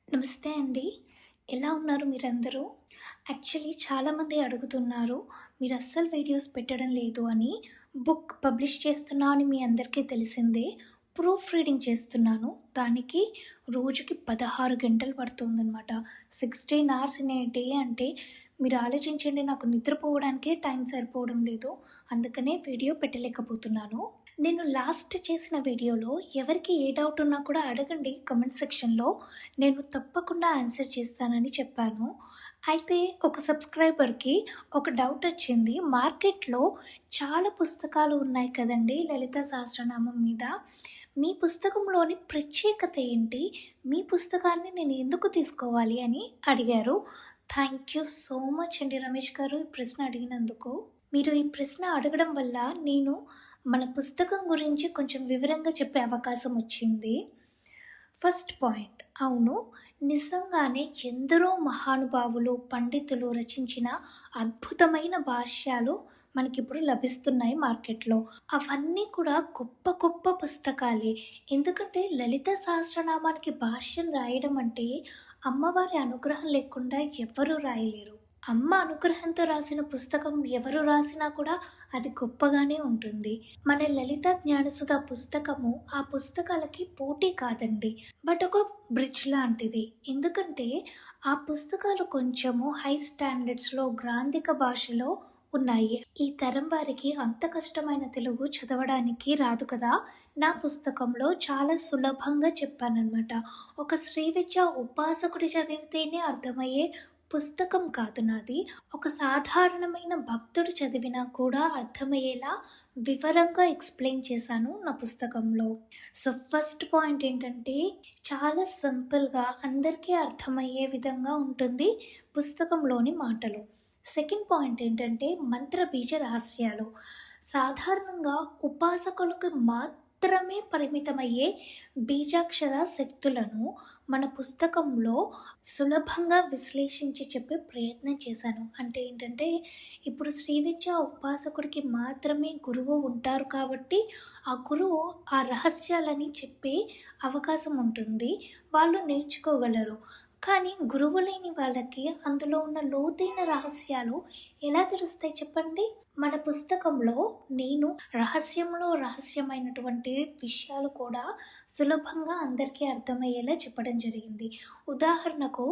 నమస్తే అండి. ఎలా ఉన్నారు మీరందరూ? యాక్చువల్లీ చాలామంది అడుగుతున్నారు, మీరస్సలు వీడియోస్ పెట్టడం లేదు అని. బుక్ పబ్లిష్ చేస్తున్నా అని మీ అందరికీ తెలిసిందే. ప్రూఫ్ రీడింగ్ చేస్తున్నాను. దానికి రోజుకి 16 గంటలు పడుతుందనమాట. 16 అవర్స్ ఇన్ ఏ డే అంటే మీరు ఆలోచించండి, నాకు నిద్రపోవడానికే టైం సరిపోవడం లేదు. అందుకనే వీడియో పెట్టలేకపోతున్నాను. నేను లాస్ట్ చేసిన వీడియోలో ఎవరికి ఏ డౌట్ ఉన్నా కూడా అడగండి కామెంట్ సెక్షన్‌లో. నేను తప్పకుండా ఆన్సర్ చేస్తానని చెప్పాను. అయితే ఒక సబ్స్క్రైబర్‌కి ఒక డౌట్ వచ్చింది. మార్కెట్‌లో చాలా పుస్తకాలు ఉన్నాయి కదండీ లలిత సహస్రనామం మీద. మీ పుస్తకంలోని ప్రత్యేకత ఏంటి? మీ పుస్తకాన్ని నేను ఎందుకు తీసుకోవాలి అని అడిగారు. థ్యాంక్ యూ సో మచ్ అండి రమేష్ గారు ఈ ప్రశ్న అడిగినందుకు. మీరు ఈ ప్రశ్న అడగడం వల్ల నేను మన పుస్తకం గురించి కొంచెం వివరంగా చెప్పే అవకాశం వచ్చింది. ఫస్ట్ పాయింట్, అవును, నిజంగానే ఎందరో మహానుభావులు, పండితులు రచించిన అద్భుతమైన భాష్యాలు మనకిప్పుడు లభిస్తున్నాయి మార్కెట్‌లో. అవన్నీ కూడా గొప్ప గొప్ప పుస్తకాలే. ఎందుకంటే లలిత సహస్రనామానికి భాష్యం రాయడం అంటే అమ్మవారి అనుగ్రహం లేకుండా ఎవ్వరూ రాయలేరు. అమ్మ అనుగ్రహంతో రాసిన పుస్తకం ఎవరు రాసినా కూడా అది గొప్పగానే ఉంటుంది. మన లలిత జ్ఞానసుధ పుస్తకము ఆ పుస్తకాలకి పోటీ కాదండి. బట్ ఒక బ్రిడ్జ్ లాంటిది. ఎందుకంటే ఆ పుస్తకాలు కొంచెము హై స్టాండర్డ్స్‌లో గ్రాంథిక భాషలో ఉన్నాయి. ఈ తరం వారికి అంత కష్టమైన తెలుగు చదవడానికి రాదు కదా! నా పుస్తకంలో చాలా సులభంగా చెప్పాననమాట. ఒక శ్రీ విద్యా ఉపాసకుడు చదివితేనే అర్థమయ్యే పుస్తకం కాదు నాది. ఒక సాధారణమైన భక్తుడు చదివినా కూడా అర్థమయ్యేలా వివరంగా ఎక్స్‌ప్లెయిన్ చేశాను నా పుస్తకంలో. సో, ఫస్ట్ పాయింట్ ఏంటంటే చాలా సింపుల్‌గా అందరికీ అర్థమయ్యే విధంగా ఉంటుంది పుస్తకంలోని మాటలు. సెకండ్ పాయింట్ ఏంటంటే మంత్ర బీజ రహస్యాలు. సాధారణంగా ఉపాసకులకు మాత్రమే పరిమితమయ్యే బీజాక్షర శక్తులను మన పుస్తకంలో సులభంగా విశ్లేషించి చెప్పే ప్రయత్నం చేశాను. అంటే ఏంటంటే ఇప్పుడు శ్రీ విద్యా ఉపాసకుడికి మాత్రమే గురువు ఉంటారు కాబట్టి ఆ గురువు ఆ రహస్యాలని చెప్పే అవకాశం ఉంటుంది. వాళ్ళు నేర్చుకోగలరు. కానీ గురువు లేని వాళ్ళకి అందులో ఉన్న లోతైన రహస్యాలు ఎలా తెలుస్తాయి చెప్పండి? మన పుస్తకంలో నేను రహస్యంలో రహస్యమైనటువంటి విషయాలు కూడా సులభంగా అందరికీ అర్థమయ్యేలా చెప్పడం జరిగింది. ఉదాహరణకు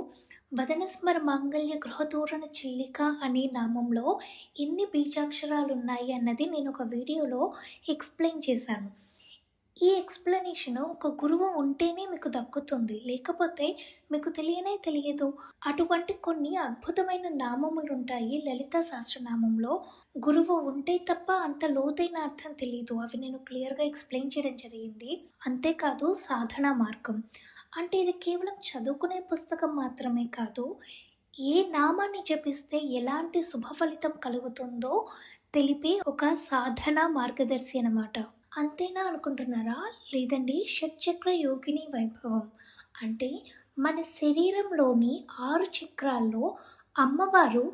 వదనస్మర మాంగళ్య గృహతోరణ చిల్లిక అనే నామంలో ఎన్ని బీజాక్షరాలు ఉన్నాయి అన్నది నేను ఒక వీడియోలో ఎక్స్‌ప్లెయిన్ చేశాను. ఈ ఎక్స్‌ప్లనేషన్ ఒక గురువు ఉంటేనే మీకు దక్కుతుంది. లేకపోతే మీకు తెలియనే తెలియదు. అటువంటి కొన్ని అద్భుతమైన నామములుంటాయి లలిత సహస్రనామంలో. గురువు ఉంటే తప్ప అంత లోతైన అర్థం తెలీదు. అవి నేను క్లియర్‌గా ఎక్స్‌ప్లెయిన్ చేయడం జరిగింది. అంతేకాదు సాధనా మార్గం. అంటే ఇది కేవలం చదువుకునే పుస్తకం మాత్రమే కాదు. ఏ నామాన్ని జపిస్తే ఎలాంటి శుభ ఫలితం కలుగుతుందో తెలిపే ఒక సాధనా మార్గదర్శి అన్నమాట. అంతేనా అనుకుంటున్నారా? లేదండి, షట్‌చక్ర యోగిని వైభవం. అంటే మన శరీరంలోని 6 చక్రాల్లో అమ్మవారు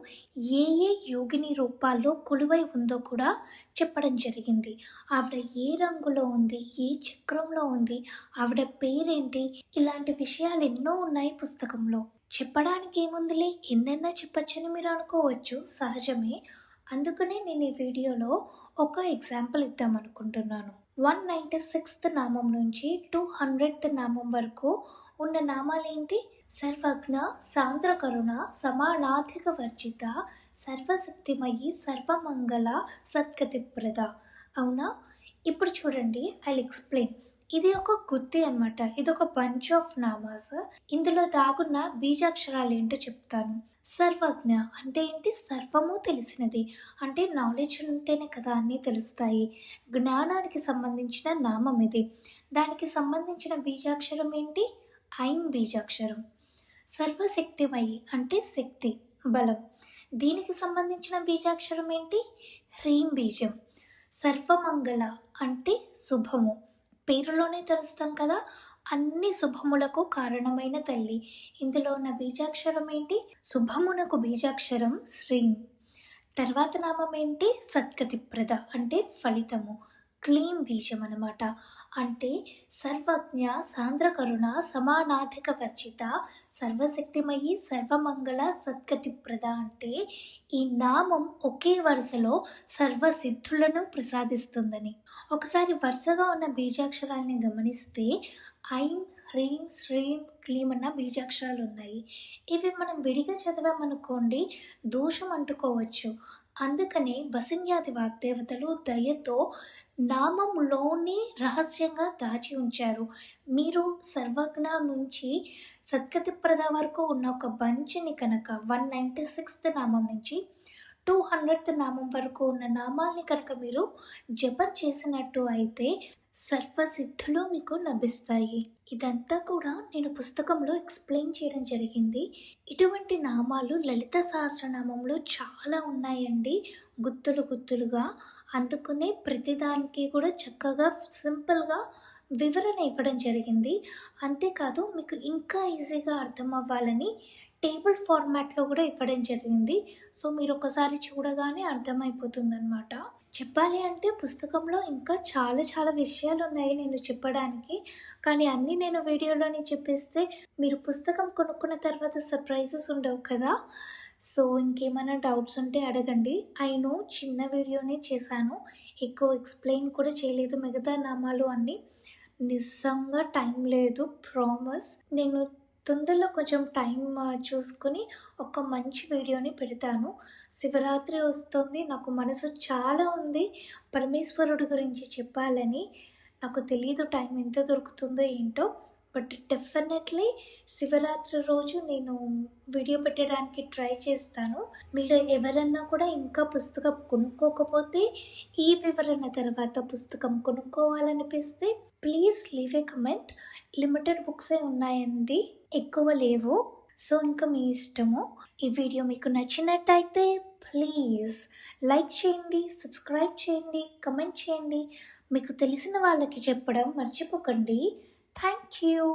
ఏ ఏ యోగిని రూపాల్లో కొలువై ఉందో కూడా చెప్పడం జరిగింది. ఆవిడ ఏ రంగులో ఉంది, ఏ చక్రంలో ఉంది, ఆవిడ పేరేంటి, ఇలాంటి విషయాలు ఎన్నో ఉన్నాయి పుస్తకంలో. చెప్పడానికి ఏముందిలే, ఎన్నైనా చెప్పొచ్చని మీరు అనుకోవచ్చు, సహజమే. అందుకనే నేను ఈ వీడియోలో ఒక ఎగ్జాంపుల్ ఇద్దామనుకుంటున్నాను. 196థ్ నామం నుంచి 200థ్ నామం వరకు ఉన్న నామాలేంటి? సర్వజ్ఞ, సాంద్రకరుణ, సమానాధిక వర్జిత, సర్వశక్తిమయి, సర్వమంగళ, సద్గతిప్రద. అవునా? ఇప్పుడు చూడండి, ఐల్ ఎక్స్‌ప్లెయిన్. ఇది ఒక గుత్తి అనమాట. ఇదొక బంచ్ ఆఫ్ నామాస్. ఇందులో దాగున్న బీజాక్షరాలు ఏంటో చెప్తాను. సర్వజ్ఞ అంటే ఏంటి? సర్వము తెలిసినది. అంటే నాలెడ్జ్ ఉంటేనే కదా అన్నీ తెలుస్తాయి. జ్ఞానానికి సంబంధించిన నామం ఇది. దానికి సంబంధించిన బీజాక్షరం ఏంటి? ఐం బీజాక్షరం. సర్వశక్తిమయి అంటే శక్తి, బలం. దీనికి సంబంధించిన బీజాక్షరం ఏంటి? హ్రీం బీజం. సర్వమంగళ అంటే శుభము. పేరులోనే తెలుస్తాం కదా, అన్ని శుభములకు కారణమైన తల్లి. ఇందులో ఉన్న బీజాక్షరం ఏంటి? శుభమునకు బీజాక్షరం శ్రీం. తర్వాత నామం ఏంటి? సద్గతిప్రద అంటే ఫలితము. క్లీం బీజం అనమాట. అంటే సర్వజ్ఞ, సాంద్రకరుణ, సమానాధిక వర్జిత, సర్వశక్తిమయి, సర్వమంగళ, సద్గతిప్రద అంటే ఈ నామం ఒకే వరుసలో సర్వసిద్ధులను ప్రసాదిస్తుందని. ఒకసారి వరుసగా ఉన్న బీజాక్షరాల్ని గమనిస్తే ఐం, హ్రీం, శ్రీం, క్లీం అన్న బీజాక్షరాలు ఉన్నాయి. ఇవి మనం విడిగా చదివామనుకోండి దోషం అంటుకోవచ్చు. అందుకనే వసిన్యాది వాగ్దేవతలు దయతో నామంలోనే రహస్యంగా దాచి ఉంచారు. మీరు సర్వజ్ఞ నుంచి సద్గతిప్రద వరకు ఉన్న ఒక బంచిని కనుక 196th నామం నుంచి 200th నామం వరకు ఉన్న నామాల్ని కనుక మీరు జపం చేసినట్టు అయితే సర్వసిద్ధులు మీకు లభిస్తాయి. ఇదంతా కూడా నేను పుస్తకంలో ఎక్స్ప్లెయిన్ చేయడం జరిగింది. ఇటువంటి నామాలు లలిత సహస్రనామంలో చాలా ఉన్నాయండి, గుత్తులుగా. అందుకనే ప్రతిదానికి కూడా చక్కగా సింపుల్గా వివరణ ఇవ్వడం జరిగింది. అంతేకాదు మీకు ఇంకా ఈజీగా అర్థం అవ్వాలని టేబుల్ ఫార్మాట్లో కూడా ఇవ్వడం జరిగింది. సో మీరు ఒకసారి చూడగానే అర్థమైపోతుందన్నమాట. చెప్పాలి అంటే పుస్తకంలో ఇంకా చాలా విషయాలు ఉన్నాయి నేను చెప్పడానికి. కానీ అన్నీ నేను వీడియోలోనే చెప్పేస్తే మీరు పుస్తకం కొనుక్కున్న తర్వాత సర్ప్రైజెస్ ఉండవు కదా. సో ఇంకేమైనా డౌట్స్ ఉంటే అడగండి. అయినో చిన్న వీడియోనే చేశాను, ఎక్కువ ఎక్స్ప్లెయిన్ కూడా చేయలేదు. మిగతా నామాలు అన్నీ నిజంగా టైం లేదు, ప్రామిస్. నేను తొందరలో కొంచెం టైం చూసుకుని ఒక మంచి వీడియోని పెడతాను. శివరాత్రి వస్తుంది, నాకు మనసు చాలా ఉంది పరమేశ్వరుడి గురించి చెప్పాలని. నాకు తెలియదు టైం ఎంత దొరుకుతుందో ఏంటో, బట్ డెఫినెట్లీ శివరాత్రి రోజు నేను వీడియో పెట్టడానికి ట్రై చేస్తాను. మీరు ఎవరన్నా కూడా ఇంకా పుస్తకం కొనుక్కోకపోతే ఈ వివరణ తర్వాత పుస్తకం కొనుక్కోవాలనిపిస్తే please leave a comment. Limited బుక్సే ఉన్నాయండి, ఎక్కువ లేవు. సో ఇంకా మీ ఇష్టము. ఈ వీడియో మీకు నచ్చినట్టయితే ప్లీజ్ లైక్ చేయండి, సబ్స్క్రైబ్ చేయండి, కమెంట్ చేయండి. మీకు తెలిసిన వాళ్ళకి చెప్పడం మర్చిపోకండి. Thank you.